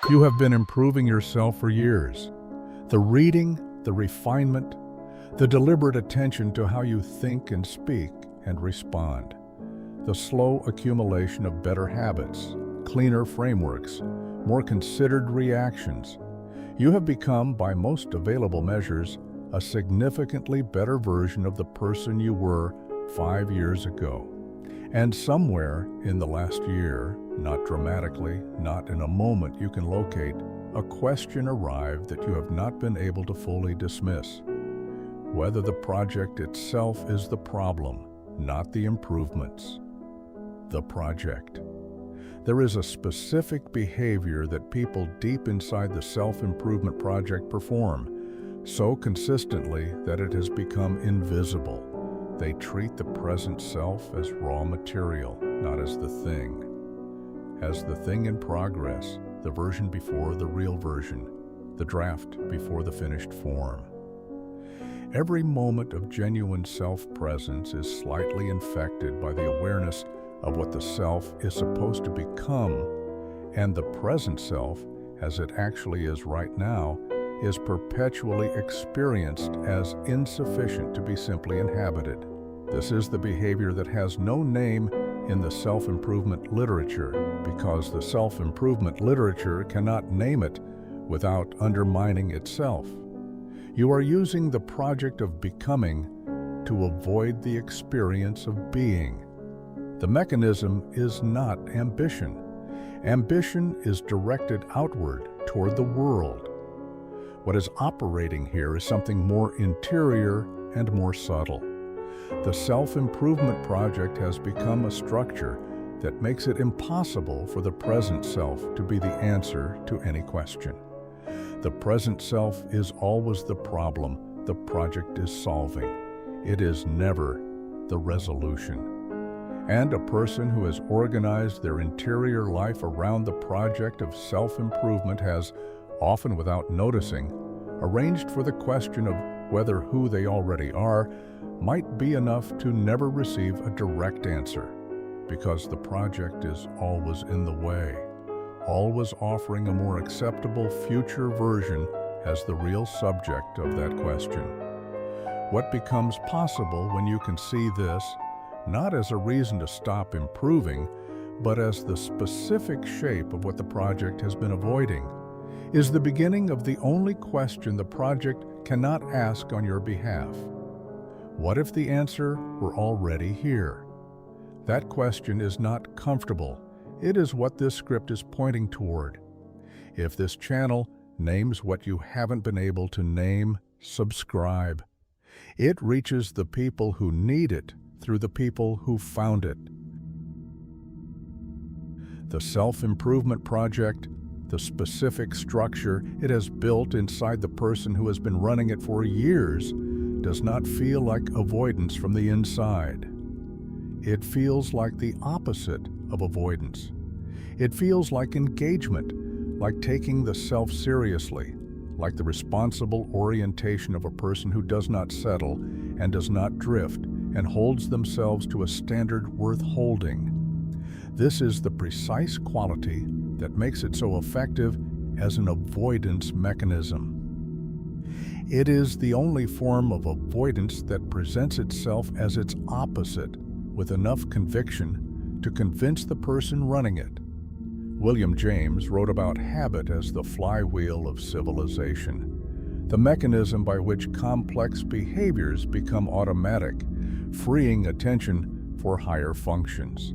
You have been improving yourself for years. The reading, the refinement, the deliberate attention to how you think and speak and respond. The slow accumulation of better habits, cleaner frameworks, more considered reactions. You have become, by most available measures, a significantly better version of the person you were 5 years ago. And somewhere in the last year, not dramatically, not in a moment you can locate, a question arrived that you have not been able to fully dismiss. Whether the project itself is the problem, not the improvements. The project. There is a specific behavior that people deep inside the self-improvement project perform, so consistently that it has become invisible. They treat the present self as raw material, not as the thing. As the thing in progress, the version before the real version, the draft before the finished form. Every moment of genuine self-presence is slightly infected by the awareness of what the self is supposed to become, and the present self, as it actually is right now, is perpetually experienced as insufficient to be simply inhabited. This is the behavior that has no name in the self-improvement literature, because the self-improvement literature cannot name it without undermining itself. You are using the project of becoming to avoid the experience of being. The mechanism is not ambition. Ambition is directed outward toward the world. What is operating here is something more interior and more subtle. The self-improvement project has become a structure that makes it impossible for the present self to be the answer to any question. The present self is always the problem the project is solving. It is never the resolution. And a person who has organized their interior life around the project of self-improvement has, often without noticing, arranged for the question of whether who they already are might be enough to never receive a direct answer, because the project is always in the way, always offering a more acceptable future version as the real subject of that question. What becomes possible when you can see this, not as a reason to stop improving, but as the specific shape of what the project has been avoiding, is the beginning of the only question the project cannot ask on your behalf. What if the answer were already here? That question is not comfortable. It is what this script is pointing toward. If this channel names what you haven't been able to name, subscribe. It reaches the people who need it through the people who found it. The self-improvement project, the specific structure it has built inside the person who has been running it for years, does not feel like avoidance from the inside. It feels like the opposite of avoidance. It feels like engagement, like taking the self seriously, like the responsible orientation of a person who does not settle and does not drift and holds themselves to a standard worth holding. This is the precise quality that makes it so effective as an avoidance mechanism. It is the only form of avoidance that presents itself as its opposite with enough conviction to convince the person running it. William James wrote about habit as the flywheel of civilization, the mechanism by which complex behaviors become automatic, freeing attention for higher functions.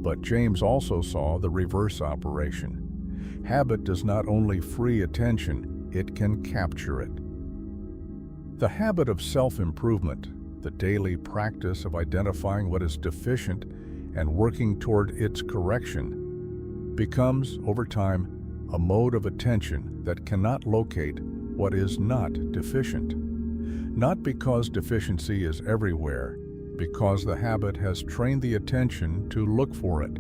But James also saw the reverse operation. Habit does not only free attention, it can capture it. The habit of self-improvement, the daily practice of identifying what is deficient and working toward its correction, becomes, over time, a mode of attention that cannot locate what is not deficient. Not because deficiency is everywhere, because the habit has trained the attention to look for it,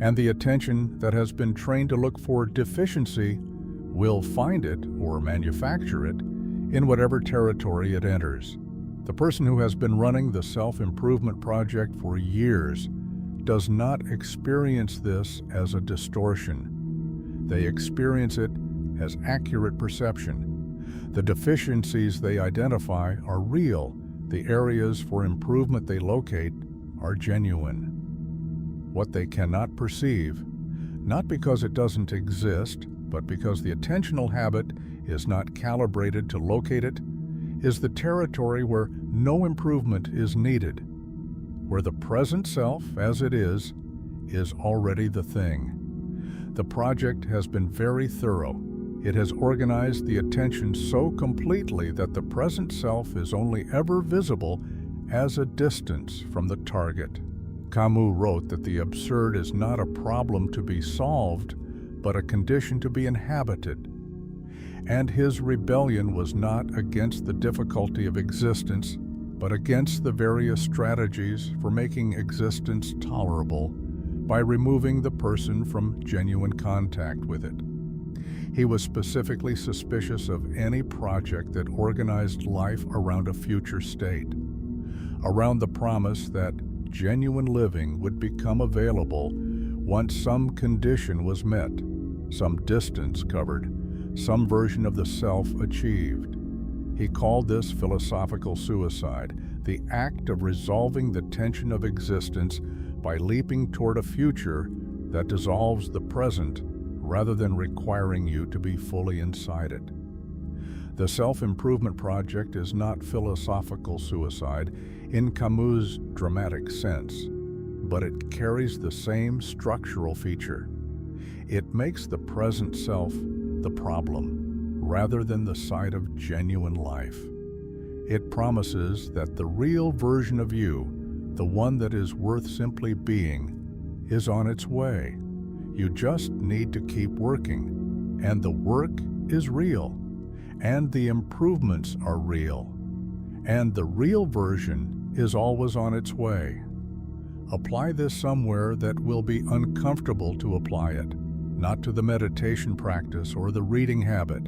and the attention that has been trained to look for deficiency will find it or manufacture it in whatever territory it enters. The person who has been running the self-improvement project for years does not experience this as a distortion. They experience it as accurate perception. The deficiencies they identify are real. The areas for improvement they locate are genuine. What they cannot perceive, not because it doesn't exist, but because the attentional habit is not calibrated to locate it, is the territory where no improvement is needed, where the present self, as it is already the thing. The project has been very thorough. It has organized the attention so completely that the present self is only ever visible as a distance from the target. Camus wrote that the absurd is not a problem to be solved, but a condition to be inhabited. And his rebellion was not against the difficulty of existence, but against the various strategies for making existence tolerable by removing the person from genuine contact with it. He was specifically suspicious of any project that organized life around a future state, around the promise that genuine living would become available once some condition was met, some distance covered, some version of the self achieved. He called this philosophical suicide, the act of resolving the tension of existence by leaping toward a future that dissolves the present rather than requiring you to be fully inside it. The self-improvement project is not philosophical suicide in Camus' dramatic sense, but it carries the same structural feature. It makes the present self the problem, rather than the site of genuine life. It promises that the real version of you, the one that is worth simply being, is on its way. You just need to keep working, and the work is real, and the improvements are real, and the real version is always on its way. Apply this somewhere that will be uncomfortable to apply it, not to the meditation practice or the reading habit.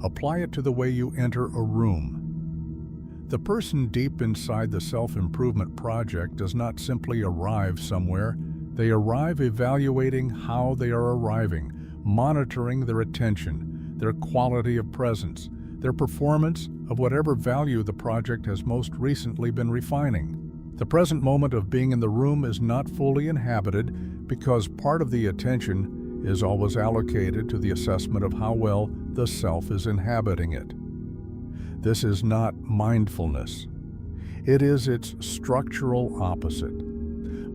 Apply it to the way you enter a room. The person deep inside the self-improvement project does not simply arrive somewhere. They arrive evaluating how they are arriving, monitoring their attention, their quality of presence, their performance of whatever value the project has most recently been refining. The present moment of being in the room is not fully inhabited because part of the attention is always allocated to the assessment of how well the self is inhabiting it. This is not mindfulness. It is its structural opposite.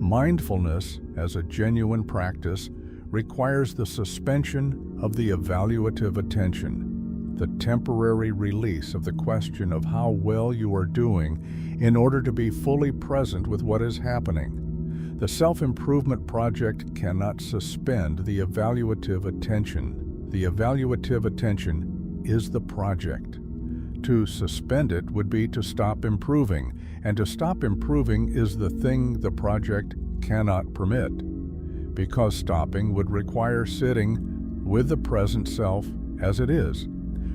Mindfulness, as a genuine practice, requires the suspension of the evaluative attention, the temporary release of the question of how well you are doing in order to be fully present with what is happening. The self-improvement project cannot suspend the evaluative attention. The evaluative attention is the project. To suspend it would be to stop improving, and to stop improving is the thing the project cannot permit, because stopping would require sitting with the present self as it is,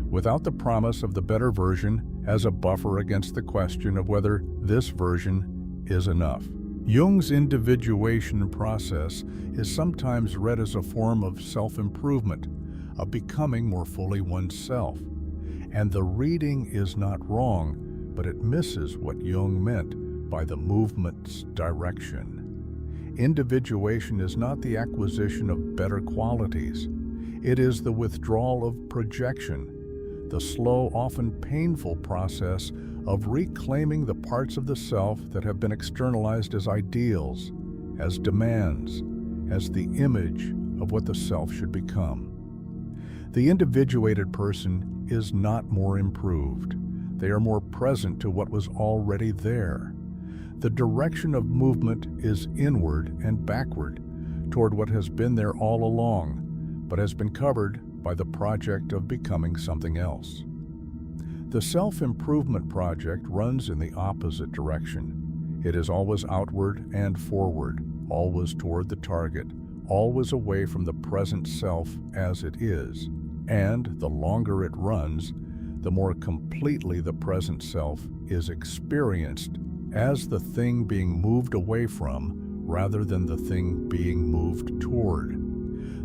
without the promise of the better version as a buffer against the question of whether this version is enough. Jung's individuation process is sometimes read as a form of self-improvement, of becoming more fully oneself. And the reading is not wrong, but it misses what Jung meant by the movement's direction. Individuation is not the acquisition of better qualities. It is the withdrawal of projection, the slow, often painful process of reclaiming the parts of the self that have been externalized as ideals, as demands, as the image of what the self should become. The individuated person is not more improved. They are more present to what was already there. The direction of movement is inward and backward toward what has been there all along, but has been covered by the project of becoming something else. The self-improvement project runs in the opposite direction. It is always outward and forward, always toward the target, always away from the present self as it is. And the longer it runs, the more completely the present self is experienced as the thing being moved away from rather than the thing being moved toward.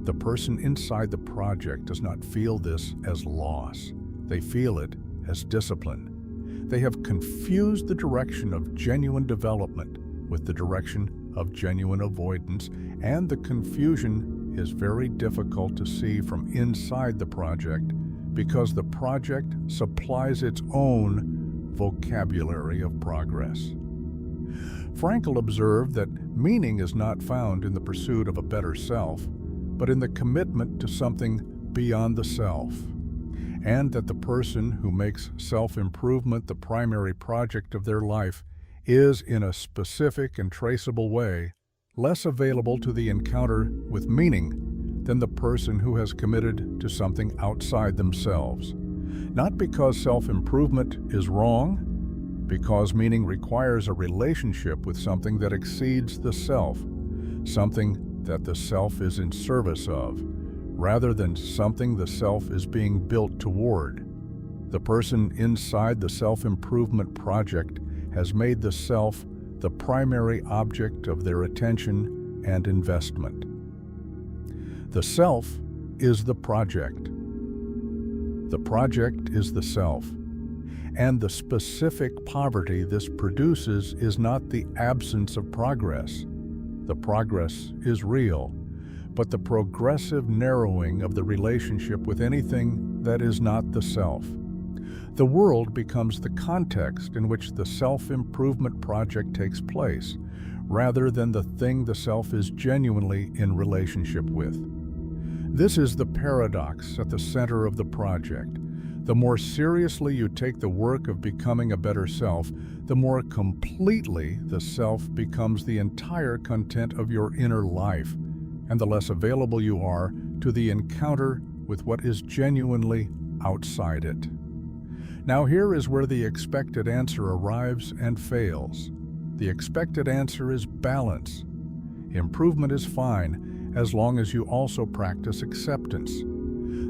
The person inside the project does not feel this as loss. They feel it as discipline. They have confused the direction of genuine development with the direction of genuine avoidance, and the confusion is very difficult to see from inside the project because the project supplies its own vocabulary of progress. Frankl observed that meaning is not found in the pursuit of a better self, but in the commitment to something beyond the self, and that the person who makes self-improvement the primary project of their life is, in a specific and traceable way, less available to the encounter with meaning than the person who has committed to something outside themselves. Not because self-improvement is wrong, because meaning requires a relationship with something that exceeds the self, something that the self is in service of, rather than something the self is being built toward. The person inside the self-improvement project has made the self the primary object of their attention and investment. The self is the project. The project is the self. And the specific poverty this produces is not the absence of progress. The progress is real, but the progressive narrowing of the relationship with anything that is not the self. The world becomes the context in which the self-improvement project takes place, rather than the thing the self is genuinely in relationship with. This is the paradox at the center of the project. The more seriously you take the work of becoming a better self, the more completely the self becomes the entire content of your inner life, and the less available you are to the encounter with what is genuinely outside it. Now here is where the expected answer arrives and fails. The expected answer is balance. Improvement is fine as long as you also practice acceptance.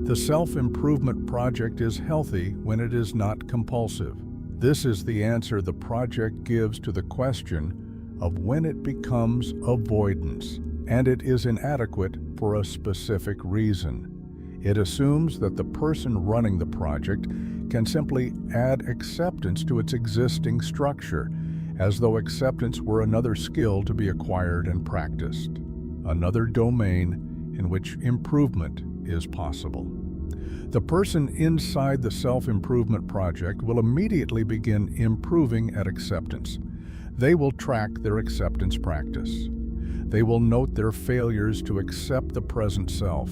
The self-improvement project is healthy when it is not compulsive. This is the answer the project gives to the question of when it becomes avoidance, and it is inadequate for a specific reason. It assumes that the person running the project can simply add acceptance to its existing structure, as though acceptance were another skill to be acquired and practiced, another domain in which improvement is possible. The person inside the self-improvement project will immediately begin improving at acceptance. They will track their acceptance practice. They will note their failures to accept the present self.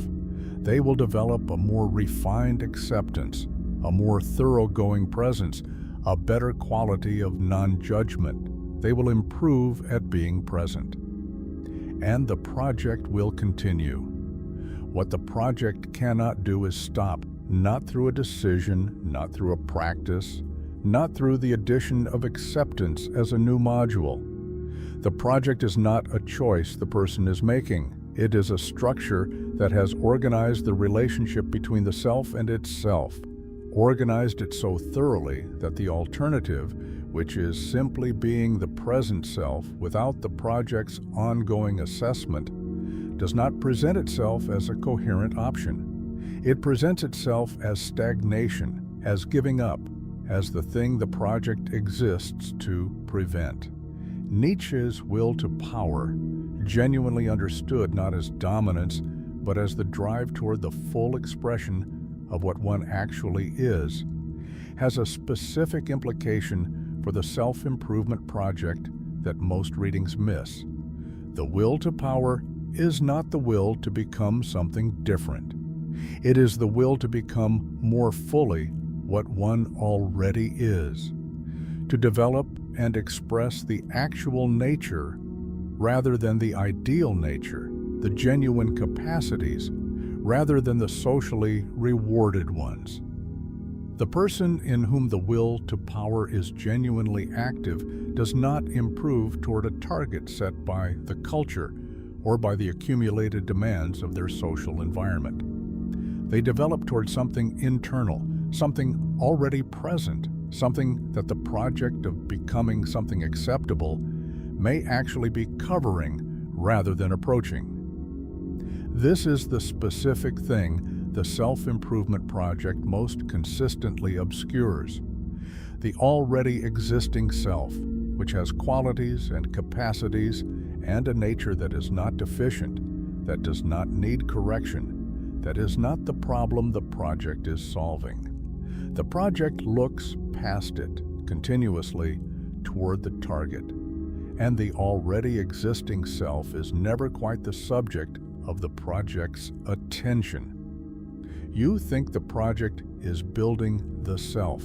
They will develop a more refined acceptance, a more thoroughgoing presence, a better quality of non-judgment. They will improve at being present. And the project will continue. What the project cannot do is stop, not through a decision, not through a practice, not through the addition of acceptance as a new module. The project is not a choice the person is making. It is a structure that has organized the relationship between the self and itself, organized it so thoroughly that the alternative, which is simply being the present self without the project's ongoing assessment, does not present itself as a coherent option. It presents itself as stagnation, as giving up, as the thing the project exists to prevent. Nietzsche's will to power, genuinely understood not as dominance, but as the drive toward the full expression of what one actually is, has a specific implication for the self-improvement project that most readings miss. The will to power is not the will to become something different. It is the will to become more fully what one already is, to develop and express the actual nature rather than the ideal nature, the genuine capacities rather than the socially rewarded ones. The person in whom the will to power is genuinely active does not improve toward a target set by the culture or by the accumulated demands of their social environment. They develop toward something internal, something already present, something that the project of becoming something acceptable may actually be covering rather than approaching. This is the specific thing the self-improvement project most consistently obscures. The already existing self, which has qualities and capacities and a nature that is not deficient, that does not need correction, that is not the problem the project is solving. The project looks past it continuously toward the target, and the already existing self is never quite the subject of the project's attention. You think the project is building the self.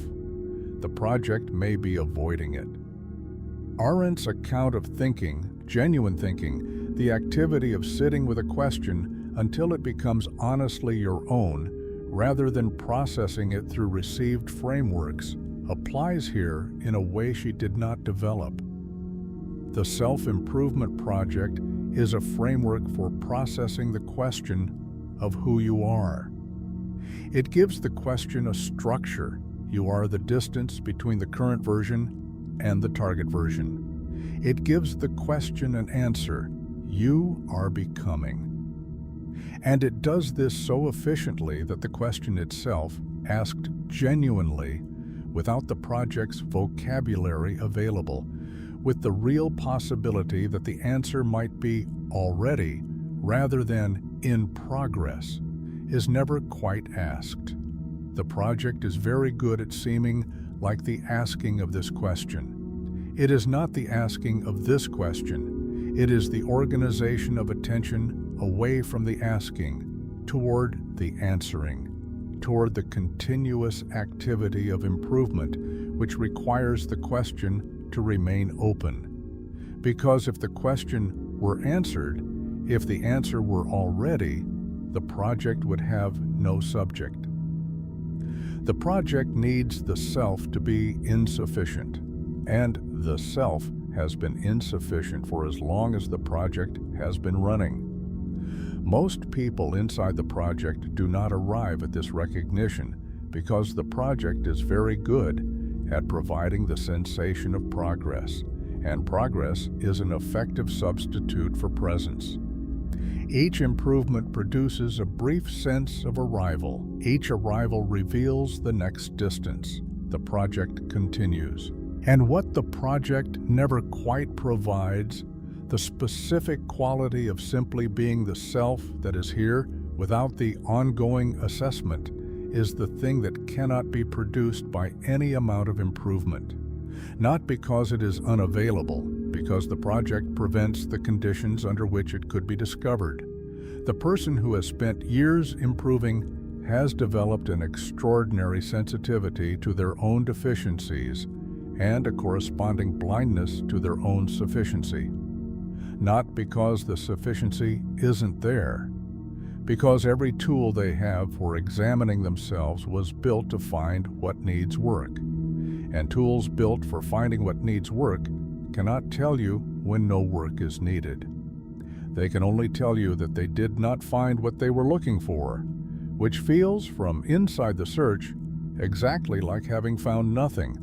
The project may be avoiding it. Arendt's account of thinking, genuine thinking, the activity of sitting with a question until it becomes honestly your own, rather than processing it through received frameworks, applies here in a way she did not develop. The self-improvement project is a framework for processing the question of who you are. It gives the question a structure. You are the distance between the current version and the target version. It gives the question an answer. You are becoming. And it does this so efficiently that the question itself, asked genuinely, without the project's vocabulary available, with the real possibility that the answer might be already rather than in progress, is never quite asked. The project is very good at seeming like the asking of this question. It is not the asking of this question. It is the organization of attention away from the asking, toward the answering, toward the continuous activity of improvement, which requires the question to remain open. Because if the question were answered, if the answer were already, the project would have no subject. The project needs the self to be insufficient, and the self has been insufficient for as long as the project has been running. Most people inside the project do not arrive at this recognition because the project is very good at providing the sensation of progress, and progress is an effective substitute for presence. Each improvement produces a brief sense of arrival. Each arrival reveals the next distance. The project continues. And what the project never quite provides, the specific quality of simply being the self that is here without the ongoing assessment, is the thing that cannot be produced by any amount of improvement. Not because it is unavailable, because the project prevents the conditions under which it could be discovered. The person who has spent years improving has developed an extraordinary sensitivity to their own deficiencies and a corresponding blindness to their own sufficiency. Not because the sufficiency isn't there, because every tool they have for examining themselves was built to find what needs work. And tools built for finding what needs work cannot tell you when no work is needed. They can only tell you that they did not find what they were looking for, which feels, from inside the search, exactly like having found nothing,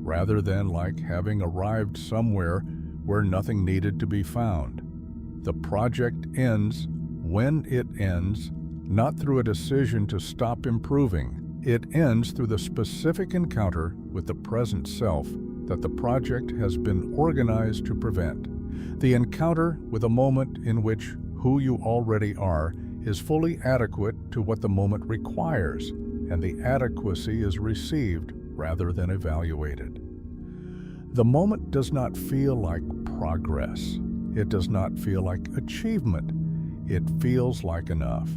rather than like having arrived somewhere where nothing needed to be found. The project ends when it ends, not through a decision to stop improving. It ends through the specific encounter with the present self that the project has been organized to prevent. The encounter with a moment in which who you already are is fully adequate to what the moment requires, and the adequacy is received rather than evaluated. The moment does not feel like progress. It does not feel like achievement. It feels like enough.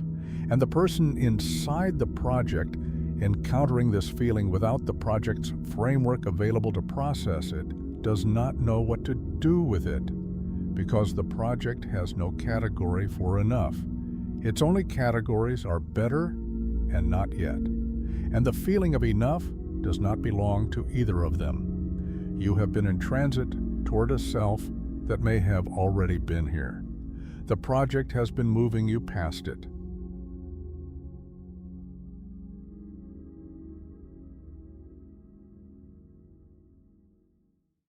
And the person inside the project, encountering this feeling without the project's framework available to process it, does not know what to do with it, because the project has no category for enough. Its only categories are better and not yet. And the feeling of enough does not belong to either of them. You have been in transit toward a self that may have already been here. The project has been moving you past it.